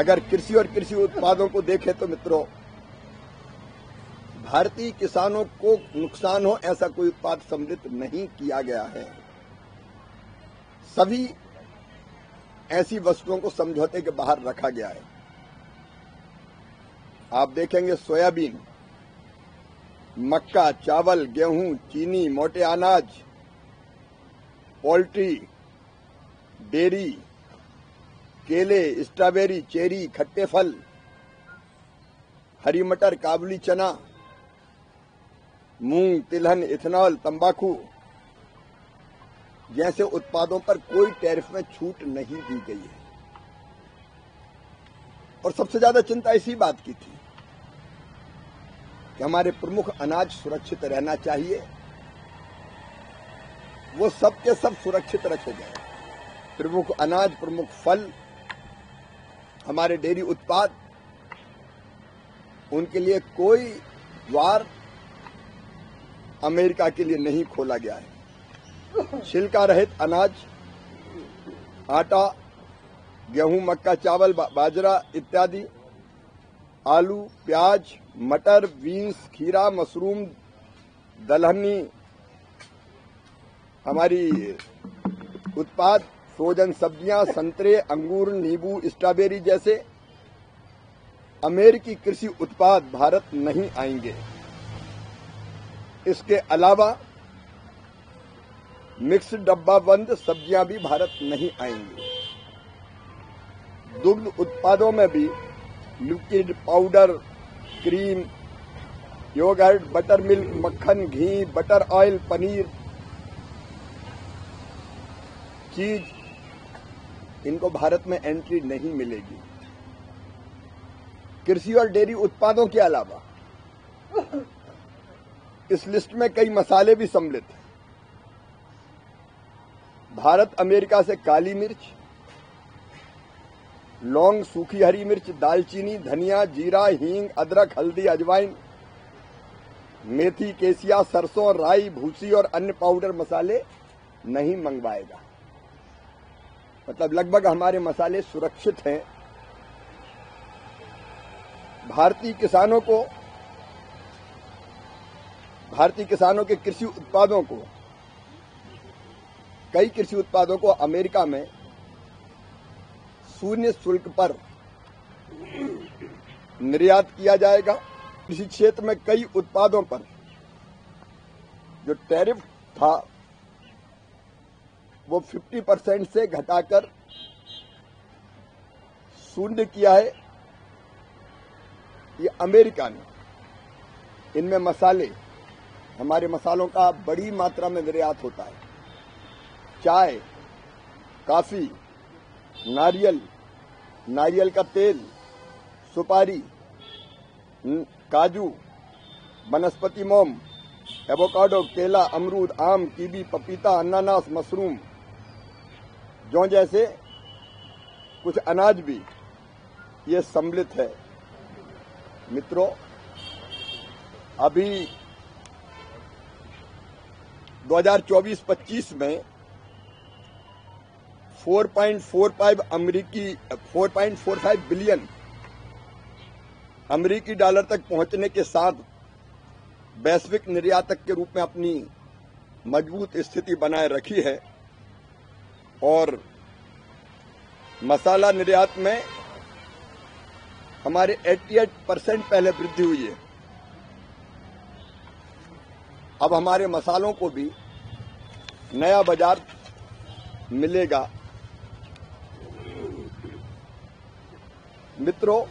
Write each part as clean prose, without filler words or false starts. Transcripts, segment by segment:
अगर कृषि और कृषि उत्पादों को देखें तो मित्रों, भारतीय किसानों को नुकसान हो ऐसा कोई उत्पाद सम्मिलित नहीं किया गया है। सभी ऐसी वस्तुओं को समझौते के बाहर रखा गया है। आप देखेंगे सोयाबीन, मक्का, चावल, गेहूं, चीनी, मोटे अनाज, पोल्ट्री, डेयरी, केले, स्ट्रॉबेरी, चेरी, खट्टे फल, हरी मटर, काबुली चना, मूंग, तिलहन, इथेनॉल, तंबाकू जैसे उत्पादों पर कोई टैरिफ में छूट नहीं दी गई है। और सबसे ज्यादा चिंता इसी बात की थी कि हमारे प्रमुख अनाज सुरक्षित रहना चाहिए, वो सब के सब सुरक्षित रखे गए। प्रमुख अनाज, प्रमुख फल, हमारे डेयरी उत्पाद, उनके लिए कोई द्वार अमेरिका के लिए नहीं खोला गया है। छिलका रहित अनाज, आटा, गेहूं, मक्का, चावल, बाजरा इत्यादि, आलू, प्याज, मटर, बीन्स, खीरा, मशरूम, दलहनी, हमारी उत्पाद, फ्रोजन सब्जियां, संतरे, अंगूर, नींबू, स्ट्रॉबेरी जैसे अमेरिकी कृषि उत्पाद भारत नहीं आएंगे। इसके अलावा मिक्स डब्बा बंद सब्जियां भी भारत नहीं आएंगी। दुग्ध उत्पादों में भी liquid, powder, cream, yogurt, butter milk, मक्खन, घी, बटर ऑयल, पनीर, चीज, इनको भारत में एंट्री नहीं मिलेगी। कृषि और डेयरी उत्पादों के अलावा इस लिस्ट में कई मसाले भी सम्मिलित हैं। भारत अमेरिका से काली मिर्च, लौंग, सूखी हरी मिर्च, दालचीनी, धनिया, जीरा, हींग, अदरक, हल्दी, अजवाइन, मेथी, केसिया, सरसों, राई, भूसी और अन्य पाउडर मसाले नहीं मंगवाएगा। मतलब लगभग हमारे मसाले सुरक्षित हैं। भारतीय किसानों के कृषि उत्पादों को, कई कृषि उत्पादों को अमेरिका में शून्य शुल्क पर निर्यात किया जाएगा। कृषि क्षेत्र में कई उत्पादों पर जो टैरिफ था वो 50% से घटाकर शून्य किया है ये अमेरिका ने। इनमें मसाले, हमारे मसालों का बड़ी मात्रा में निर्यात होता है। चाय, कॉफी, नारियल का तेल, सुपारी, काजू, वनस्पति मोम, एवोकाडो, केला, अमरूद, आम, कीवी, पपीता, अनानास, मशरूम, जौ जैसे कुछ अनाज भी ये सम्मिलित है। मित्रों, अभी 2024-25 में 4.45 बिलियन अमेरिकी डॉलर तक पहुंचने के साथ वैश्विक निर्यातक के रूप में अपनी मजबूत स्थिति बनाए रखी है और मसाला निर्यात में हमारे 88% पहले वृद्धि हुई है। अब हमारे मसालों को भी नया बाजार मिलेगा। मित्रों,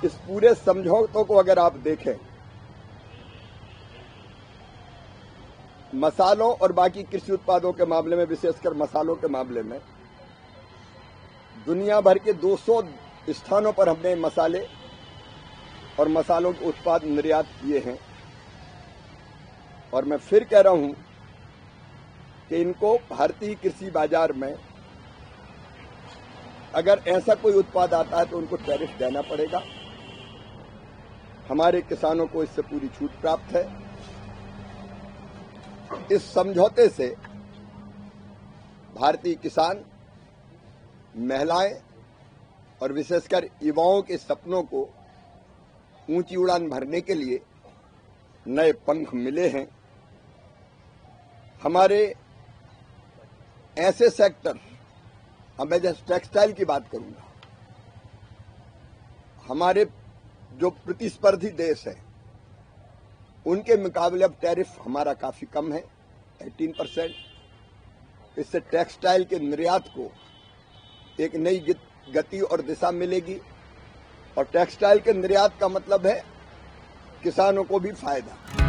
इस पूरे समझौतों को अगर आप देखें, मसालों और बाकी कृषि उत्पादों के मामले में, विशेषकर मसालों के मामले में, दुनिया भर के 200 स्थानों पर हमने मसाले और मसालों के उत्पाद निर्यात किए हैं। और मैं फिर कह रहा हूं कि इनको भारतीय कृषि बाजार में अगर ऐसा कोई उत्पाद आता है तो उनको टैरिफ देना पड़ेगा। हमारे किसानों को इससे पूरी छूट प्राप्त है। इस समझौते से भारतीय किसान, महिलाएं और विशेषकर युवाओं के सपनों को ऊंची उड़ान भरने के लिए नए पंख मिले हैं। हमारे ऐसे सेक्टर, अब मैं जैसे टेक्सटाइल की बात करूंगा, हमारे जो प्रतिस्पर्धी देश है उनके मुकाबले अब टैरिफ हमारा काफी कम है, 18%। इससे टेक्सटाइल के निर्यात को एक नई गति और दिशा मिलेगी और टेक्सटाइल के निर्यात का मतलब है किसानों को भी फायदा।